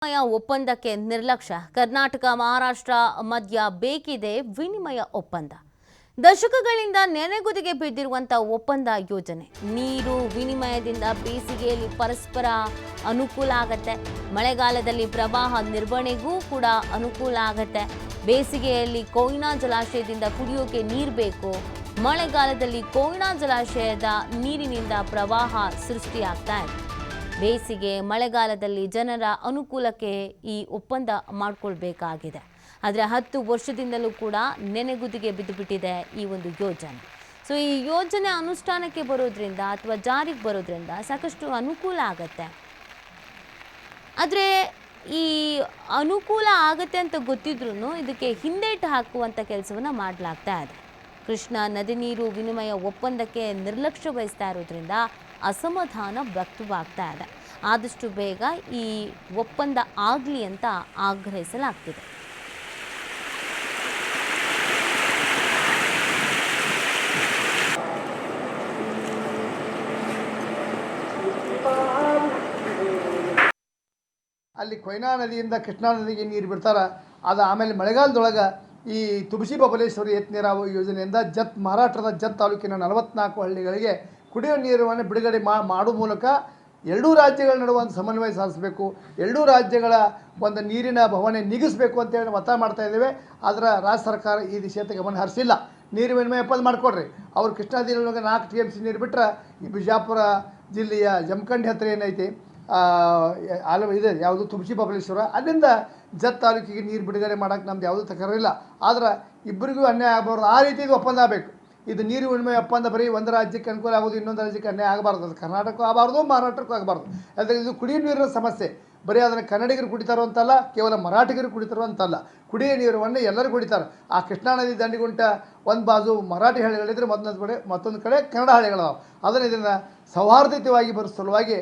ವಿನಿಮಯ ಒಪ್ಪಂದಕ್ಕೆ ನಿರ್ಲಕ್ಷ್ಯ. ಕರ್ನಾಟಕ ಮಹಾರಾಷ್ಟ್ರ ಮಧ್ಯ ಬೇಕಿದೆ ವಿನಿಮಯ ಒಪ್ಪಂದ. ದಶಕಗಳಿಂದ ನೆನೆಗುದಿಗೆ ಬಿದ್ದಿರುವಂತಹ ಒಪ್ಪಂದ ಯೋಜನೆ. ನೀರು ವಿನಿಮಯದಿಂದ ಬೇಸಿಗೆಯಲ್ಲಿ ಪರಸ್ಪರ ಅನುಕೂಲ ಆಗತ್ತೆ. ಮಳೆಗಾಲದಲ್ಲಿ ಪ್ರವಾಹ ನಿರ್ವಹಣೆಗೂ ಕೂಡ ಅನುಕೂಲ ಆಗತ್ತೆ. ಬೇಸಿಗೆಯಲ್ಲಿ ಕೊಯ್ನಾ ಜಲಾಶಯದಿಂದ ಕುಡಿಯೋಕೆ ನೀರು ಬೇಕು. ಮಳೆಗಾಲದಲ್ಲಿ ಕೊಯ್ನಾ ಜಲಾಶಯದ ನೀರಿನಿಂದ ಪ್ರವಾಹ ಸೃಷ್ಟಿಯಾಗ್ತಾ ಇದೆ. ಬೇಸಿಗೆ ಮಳೆಗಾಲದಲ್ಲಿ ಜನರ ಅನುಕೂಲಕ್ಕೆ ಈ ಒಪ್ಪಂದ ಮಾಡಿಕೊಳ್ಬೇಕಾಗಿದೆ. ಆದರೆ 10 ವರ್ಷದಿಂದಲೂ ಕೂಡ ನೆನೆಗುದಿಗೆ ಬಿದ್ದುಬಿಟ್ಟಿದೆ ಈ ಒಂದು ಯೋಜನೆ. ಸೊ ಈ ಯೋಜನೆ ಅನುಷ್ಠಾನಕ್ಕೆ ಬರೋದ್ರಿಂದ ಅಥವಾ ಜಾರಿಗೆ ಬರೋದ್ರಿಂದ ಸಾಕಷ್ಟು ಅನುಕೂಲ ಆಗತ್ತೆ. ಆದರೆ ಈ ಅನುಕೂಲ ಆಗತ್ತೆ ಅಂತ ಗೊತ್ತಿದ್ರೂ ಇದಕ್ಕೆ ಹಿಂದೇಟು ಹಾಕುವಂಥ ಕೆಲಸವನ್ನು ಮಾಡಲಾಗ್ತಾ ಇದೆ. ಕೃಷ್ಣಾ ನದಿ ನೀರು ವಿನಿಮಯ ಒಪ್ಪಂದಕ್ಕೆ ನಿರ್ಲಕ್ಷ್ಯ ವಹಿಸ್ತಾ ಇರೋದ್ರಿಂದ ಅಸಮಾಧಾನ ವ್ಯಕ್ತವಾಗ್ತಾ ಇದೆ. ಆದಷ್ಟು ಬೇಗ ಈ ಒಪ್ಪಂದ ಆಗಲಿ ಅಂತ ಆಗ್ರಹಿಸಲಾಗ್ತಿದೆ. ಅಲ್ಲಿ ಕೊಯ್ನಾ ನದಿಯಿಂದ ಕೃಷ್ಣಾ ನದಿಗೆ ನೀರು ಬಿಡ್ತಾರೆ. ಅದು ಆಮೇಲೆ ಮಳೆಗಾಲದೊಳಗೆ ಈ ತುಬಸಿ ಬಬಲೇಶ್ವರಿ ಏತ ನೀರಾವರಿ ಯೋಜನೆಯಿಂದ ಮಹಾರಾಷ್ಟ್ರದ ಜತ್ ತಾಲೂಕಿನ 44 ಹಳ್ಳಿಗಳಿಗೆ ಕುಡಿಯುವ ನೀರನ್ನು ಬಿಡುಗಡೆ ಮಾಡೋ ಮೂಲಕ ಎರಡೂ ರಾಜ್ಯಗಳ ನಡುವೆ ಒಂದು ಸಮನ್ವಯ ಸಾಧಿಸಬೇಕು, ಎರಡೂ ರಾಜ್ಯಗಳ ಒಂದು ನೀರಿನ ಬವಣೆ ನೀಗಿಸಬೇಕು ಅಂತೇಳಿ ಒತ್ತಾಯ ಮಾಡ್ತಾ ಇದ್ದೇವೆ. ಆದರೆ ರಾಜ್ಯ ಸರ್ಕಾರ ಈ ದಿಶೆಯತ್ತ ಗಮನ ಹರಿಸಿಲ್ಲ. ನೀರು ವಿನಿಮಯ ಒಪ್ಪಂದ ಮಾಡಿಕೊಡ್ರಿ. ಅವ್ರು ಕೃಷ್ಣಾ ನದಿಯೊಳಗೆ 4 TMC ನೀರು ಬಿಟ್ಟರೆ ಈ ಬಿಜಾಪುರ ಜಿಲ್ಲೆಯ ಜಮಖಂಡಿ ಹತ್ತಿರ ಏನೈತಿ ಇದೆ ಯಾವುದು ತುಬಸಿ ಬಬಲೇಶ್ವರ, ಅಲ್ಲಿಂದ ಜತ್ ತಾಲೂಕಿಗೆ ನೀರು ಬಿಡುಗಡೆ ಮಾಡೋಕ್ಕೆ ನಮ್ದು ಯಾವುದೂ ತಕರಾರಿಲ್ಲ. ಆದರೆ ಇಬ್ಬರಿಗೂ ಅನ್ಯಾಯ ಆಗಬಾರ್ದು. ಆ ರೀತಿ ಒಪ್ಪಂದ ಆಗಬೇಕು. ಇದು ನೀರು ವಿನಿಮಯ ಒಪ್ಪಂದ ಬರೀ ಒಂದು ರಾಜ್ಯಕ್ಕೆ ಅನುಕೂಲ ಆಗೋದು, ಇನ್ನೊಂದು ರಾಜ್ಯಕ್ಕೆ ಅನ್ಯಾಯ ಆಗಬಾರ್ದು. ಅದು ಕರ್ನಾಟಕಕ್ಕೂ ಆಗಬಾರ್ದು, ಮಹಾರಾಷ್ಟ್ರಕ್ಕೂ ಆಗಬಾರ್ದು. ಯಾಕಂದರೆ ಇದು ಕುಡಿಯುವ ನೀರಿನ ಸಮಸ್ಯೆ. ಬರೀ ಅದನ್ನು ಕನ್ನಡಿಗರು ಕುಡಿತಾರೋ ಅಂತಲ್ಲ, ಕೇವಲ ಮರಾಠಿಗರು ಕುಡಿತಾರೋ ಅಂತಲ್ಲ, ಕುಡಿಯೋ ನೀರನ್ನು ಎಲ್ಲರೂ ಕುಡಿತಾರೆ. ಆ ಕೃಷ್ಣಾ ನದಿ ದಂಡಿಗುಂಟ ಒಂದು ಬಾಜು ಮರಾಠಿ ಹಳ್ಳಿಗಳಿದ್ರೆ ಮತ್ತೊಂದು ಕಡೆ ಕನ್ನಡ ಹಳ್ಳಿಗಳದಾವೆ. ಅದನ್ನು ಇದನ್ನು ಸೌಹಾರ್ದಯುತವಾಗಿ ಬರೋ ಸಲುವಾಗಿ